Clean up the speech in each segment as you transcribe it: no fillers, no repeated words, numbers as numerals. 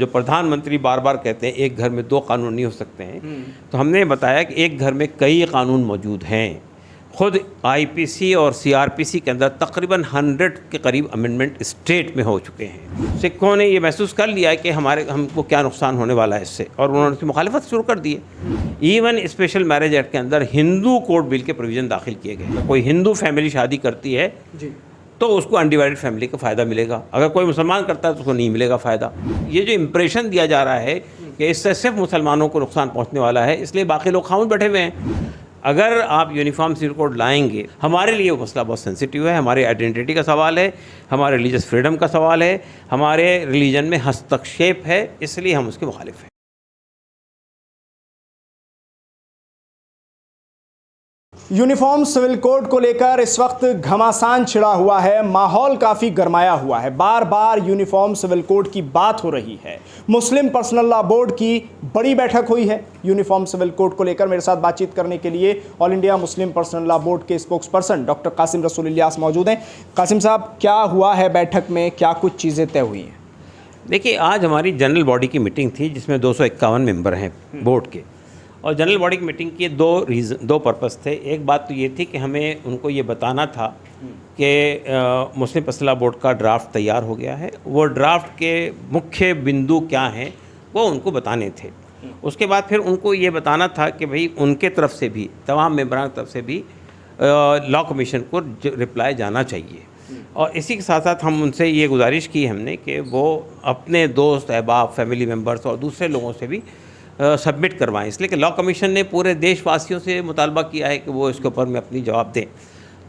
जो प्रधानमंत्री बार बार कहते हैं एक घर में दो कानून नहीं हो सकते हैं, तो हमने बताया कि एक घर में कई कानून मौजूद हैं। खुद आईपीसी और सीआरपीसी के अंदर तकरीबन 100 के करीब अमेंडमेंट स्टेट में हो चुके हैं। सिखों ने ये महसूस कर लिया है कि हमको क्या नुकसान होने वाला है इससे, और उन्होंने उसकी मुखालिफत शुरू कर दी है। इवन स्पेशल मैरिज एक्ट के अंदर हिंदू कोड बिल के प्रोविज़न दाखिल किए गए। कोई हिंदू फैमिली शादी करती है तो उसको अनडिवाइडेड फैमिली का फ़ायदा मिलेगा, अगर कोई मुसलमान करता है तो उसको नहीं मिलेगा फ़ायदा। ये जो इम्प्रेशन दिया जा रहा है कि इससे सिर्फ मुसलमानों को नुकसान पहुंचने वाला है, इसलिए बाकी लोग खामोश बैठे हुए हैं। अगर आप यूनिफॉर्म सिविल कोड लाएंगे, हमारे लिए वो मसला बहुत सेंसिटिव है, हमारे आइडेंटिटी का सवाल है, हमारे रिलीजियस फ्रीडम का सवाल है, हमारे रिलीजन में हस्तक्षेप है, इसलिए हम उसके मुखालिफ हैं। यूनिफॉर्म सिविल कोड को लेकर इस वक्त घमासान छिड़ा हुआ है, माहौल काफ़ी गरमाया हुआ है। बार बार यूनिफॉर्म सिविल कोड की बात हो रही है। मुस्लिम पर्सनल लॉ बोर्ड की बड़ी बैठक हुई है यूनिफॉर्म सिविल कोड को लेकर। मेरे साथ बातचीत करने के लिए all India Muslim personal law board के स्पोक्स पर्सन डॉक्टर कासिम रसूल इलियास मौजूद हैं। कासिम साहब, क्या हुआ है बैठक में, क्या कुछ चीज़ें तय हुई हैं? देखिए, आज हमारी जनरल बॉडी की मीटिंग थी जिसमें 251 मेंबर हैं बोर्ड के, और जनरल बॉडी की मीटिंग के दो पर्पस थे। एक बात तो ये थी कि हमें उनको ये बताना था कि मुस्लिम पर्सनल लॉ बोर्ड का ड्राफ्ट तैयार हो गया है, वो ड्राफ्ट के मुख्य बिंदु क्या हैं वो उनको बताने थे। उसके बाद फिर उनको ये बताना था कि भाई उनके तरफ से भी, तमाम मेंबरान की तरफ से भी लॉ कमीशन को रिप्लाई जाना चाहिए। और इसी के साथ साथ हम उनसे ये गुजारिश की हमने कि वो अपने दोस्त अहबाब, फैमिली मेम्बर्स और दूसरे लोगों से भी सबमिट करवाएं, इसलिए कि लॉ कमीशन ने पूरे देशवासियों से मुतालबा किया है कि वो इसके ऊपर में अपनी जवाब दें।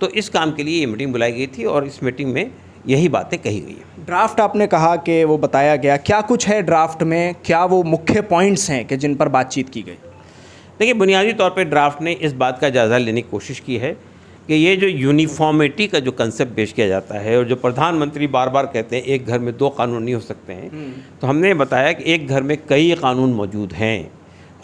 तो इस काम के लिए ये मीटिंग बुलाई गई थी और इस मीटिंग में यही बातें कही गई हैं। ड्राफ्ट आपने कहा कि वो बताया गया, क्या कुछ है ड्राफ्ट में, क्या वो मुख्य पॉइंट्स हैं कि जिन पर बातचीत की गई? देखिए, बुनियादी तौर पर ड्राफ्ट ने इस बात का जायज़ा लेने की कोशिश की है कि ये जो यूनिफॉर्मिटी का जो कंसेप्ट पेश किया जाता है और जो प्रधानमंत्री बार बार कहते हैं एक घर में दो कानून नहीं हो सकते हैं, तो हमने बताया कि एक घर में कई कानून मौजूद हैं।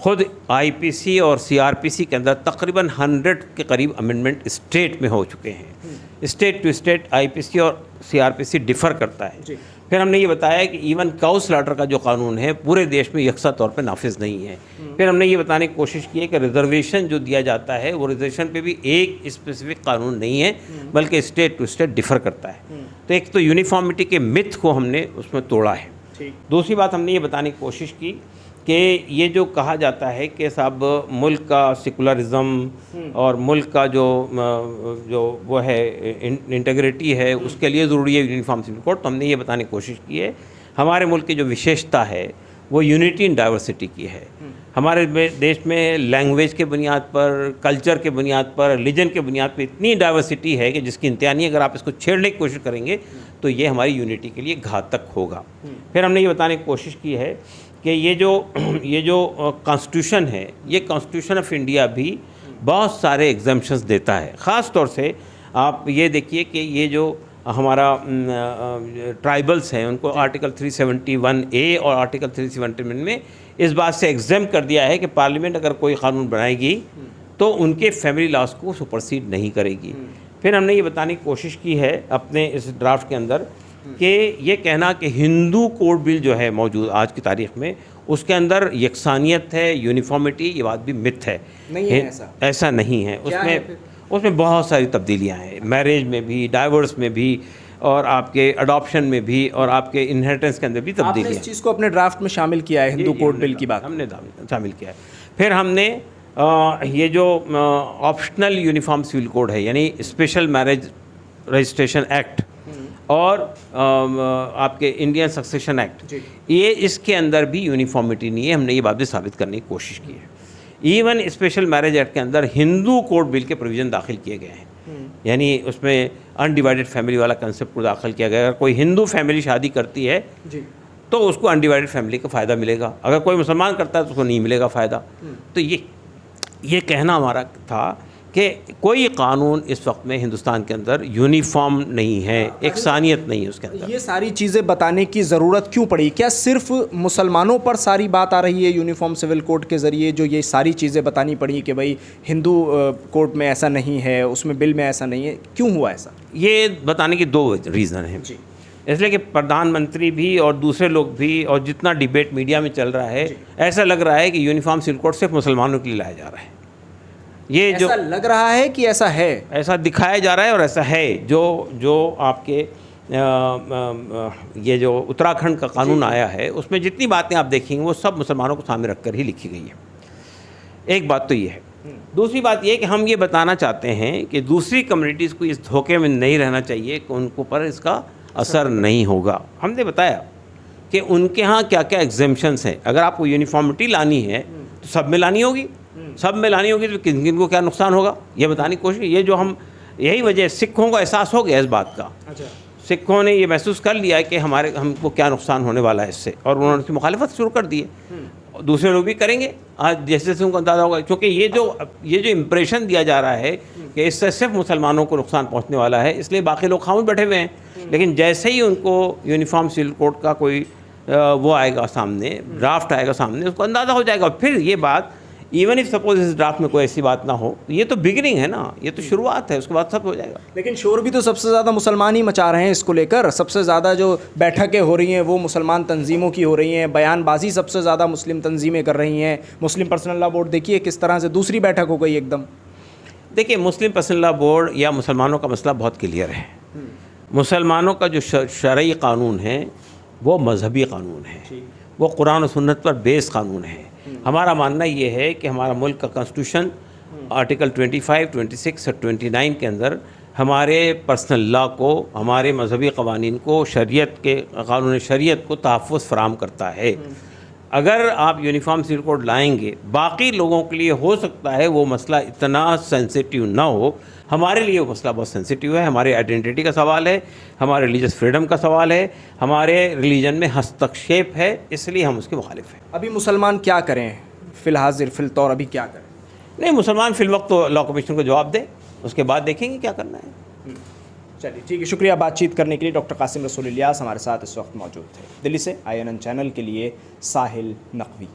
खुद आईपीसी और सीआरपीसी के अंदर तकरीबन 100 के करीब अमेंडमेंट स्टेट में हो चुके हैं। स्टेट टू स्टेट आईपीसी और सीआरपीसी डिफ़र करता है। फिर हमने ये बताया कि इवन काउ स्लॉटर का जो कानून है पूरे देश में यकसा तौर पे नाफिज नहीं है। फिर हमने ये बताने की कोशिश की है कि रिजर्वेशन जो दिया जाता है वो रिजर्वेशन पे भी एक स्पेसिफिक कानून नहीं है, बल्कि स्टेट टू स्टेट डिफ़र करता है। तो एक तो यूनिफॉर्मिटी के मिथ को हमने उसमें तोड़ा है। दूसरी बात हमने ये बताने की कोशिश की कि ये जो कहा जाता है कि साहब मुल्क का सेकुलरिज़म और मुल्क का जो वो है इंटीग्रिटी है, उसके लिए ज़रूरी है यूनिफॉर्म सिविल कोड। तो हमने ये बताने की कोशिश की है हमारे मुल्क की जो विशेषता है वो यूनिटी इन डाइवर्सिटी की है। हमारे देश में लैंग्वेज के बुनियाद पर, कल्चर के बुनियाद पर, रिलीजन के बुनियाद पर इतनी डाइवर्सिटी है कि जिसकी इंतहा नहीं, अगर आप इसको छेड़ने की कोशिश करेंगे तो ये हमारी यूनिटी के लिए घातक होगा। फिर हमने ये बताने की कोशिश की है कि ये जो कॉन्स्टिट्यूशन है, ये कॉन्स्टिट्यूशन ऑफ इंडिया भी बहुत सारे एग्जम्पशंस देता है। ख़ास तौर से आप ये देखिए कि ये जो हमारा ट्राइबल्स हैं उनको आर्टिकल 371A और आर्टिकल 371 में इस बात से एग्जाम कर दिया है कि पार्लियामेंट अगर कोई कानून बनाएगी तो उनके फैमिली लॉज को सुपरसीड नहीं करेगी। फिर हमने ये बताने की कोशिश की है अपने इस ड्राफ्ट के अंदर कि ये कहना कि हिंदू कोड बिल जो है मौजूद आज की तारीख में, उसके अंदर यकसानियत है, यूनिफॉर्मिटी, ये बात भी मिथ है। नहीं है ऐसा नहीं है। उसमें बहुत सारी तब्दीलियां हैं, मैरिज में भी, डाइवोर्स में भी, और आपके अडॉप्शन में भी, और आपके इनहेरिटेंस के अंदर भी तब्दीली है। इस चीज़ को अपने ड्राफ्ट में शामिल किया है, हिंदू कोड बिल की बात हमने शामिल किया है। फिर हमने ये जो ऑप्शनल यूनिफॉर्म सिविल कोड है, यानी स्पेशल मैरिज रजिस्ट्रेशन एक्ट और आपके इंडियन सक्सेशन एक्ट, ये इसके अंदर भी यूनिफॉर्मिटी नहीं है। हमने ये बात भी साबित करने की कोशिश की है। इवन स्पेशल मैरिज एक्ट के अंदर हिंदू कोड बिल के प्रोविज़न दाखिल किए गए हैं, यानी उसमें अनडिवाइडेड फैमिली वाला कंसेप्ट को दाखिल किया गया है। अगर कोई हिंदू फैमिली शादी करती है तो उसको अनडिवाइडेड फैमिली का फ़ायदा मिलेगा, अगर कोई मुसलमान करता है तो उसको नहीं मिलेगा फ़ायदा। तो ये कहना हमारा था कि कोई कानून इस वक्त में हिंदुस्तान के अंदर यूनिफॉर्म नहीं है, एकसानियत नहीं है उसके अंदर। ये सारी चीज़ें बताने की ज़रूरत क्यों पड़ी? क्या सिर्फ मुसलमानों पर सारी बात आ रही है यूनिफॉर्म सिविल कोड के ज़रिए, जो ये सारी चीज़ें बतानी पड़ी कि भाई हिंदू कोड में ऐसा नहीं है, उसमें बिल में ऐसा नहीं है? क्यों हुआ ऐसा? ये बताने की दो रीज़न हैं। इसलिए कि प्रधानमंत्री भी और दूसरे लोग भी और जितना डिबेट मीडिया में चल रहा है, ऐसा लग रहा है कि यूनिफॉर्म सिविल कोड सिर्फ मुसलमानों के लिए लाया जा रहा है। ये ऐसा लग रहा है कि ऐसा है, ऐसा दिखाया जा रहा है और ऐसा है। जो आपके ये जो उत्तराखंड का कानून आया है उसमें जितनी बातें आप देखेंगे वो सब मुसलमानों को सामने रखकर ही लिखी गई है। एक बात तो ये है। दूसरी बात ये है कि हम ये बताना चाहते हैं कि दूसरी कम्युनिटीज़ को इस धोखे में नहीं रहना चाहिए कि उनको पर इसका असर नहीं होगा। हमने बताया कि उनके यहाँ क्या क्या एग्जेम्पशंस हैं। अगर आपको यूनिफॉर्मिटी लानी है तो सब में लानी होगी, सब में लानी होगी तो किन किन को क्या नुकसान होगा ये बताने की कोशिश। ये जो हम यही वजह सिखों को एहसास हो गया इस बात का। सिखों ने ये महसूस कर लिया कि हमको क्या नुकसान होने वाला है इससे, और उन्होंने उसकी मुखालिफत शुरू कर दी है। दूसरे लोग भी करेंगे आज जैसे जैसे उनको अंदाज़ा होगा, क्योंकि ये जो इम्प्रेशन दिया जा रहा है कि इससे सिर्फ मुसलमानों को नुकसान पहुंचने वाला है, इसलिए बाकी लोग खामोश बैठे हुए हैं। लेकिन जैसे ही उनको यूनिफॉर्म सिविल कोड का कोई वो आएगा सामने, ड्राफ्ट आएगा सामने, उसको अंदाज़ा हो जाएगा। फिर ये बात इवन इफ सपोज इस ड्राफ्ट में कोई ऐसी बात ना हो, ये तो बिगिनिंग है ना, ये तो शुरुआत है, उसके बाद सब हो जाएगा। लेकिन शोर भी तो सबसे ज़्यादा मुसलमान ही मचा रहे हैं इसको लेकर। सबसे ज़्यादा जो बैठकें हो रही हैं वो मुसलमान तंजीमों की हो रही हैं, बयानबाजी सबसे ज़्यादा मुस्लिम तंजीमें कर रही हैं। मुस्लिम पर्सनल लॉ बोर्ड देखिए किस तरह से दूसरी बैठक हो गई एकदम। देखिए, मुस्लिम पर्सनल लॉ बोर्ड या मुसलमानों का मसला बहुत क्लियर है। मुसलमानों का जो शरई कानून है वो मजहबी कानून है, वो कुरान और सुन्नत पर बेस कानून है। हमारा मानना ये है कि हमारा मुल्क का कॉन्स्टिट्यूशन आर्टिकल 25, 26 और 29 के अंदर हमारे पर्सनल लॉ को, हमारे मजहबी क़वानीन को, शरीयत के कानून शरीयत को तहफ़्फ़ुज़ फ़राहम करता है। अगर आप यूनिफॉर्म सिविल कोड लाएंगे, बाकी लोगों के लिए हो सकता है वो मसला इतना सेंसिटिव ना हो, हमारे लिए वो मसला बहुत सेंसिटिव है। हमारे आइडेंटिटी का सवाल है, हमारे रिलीजियस फ्रीडम का सवाल है, हमारे रिलीजन में हस्तक्षेप है, इसलिए हम उसके मुखालिफ हैं। अभी मुसलमान क्या करें फ़िलहाज़िर फ़िलतौर, अभी क्या करें? नहीं, मुसलमान फिल वक्त तो लॉ कमीशन को जवाब दें, उसके बाद देखेंगे क्या करना है। चलिए ठीक है, शुक्रिया बातचीत करने के लिए। डॉक्टर कासिम रसूल इलियास हमारे साथ इस वक्त मौजूद थे। दिल्ली से INN चैनल के लिए साहिल नकवी।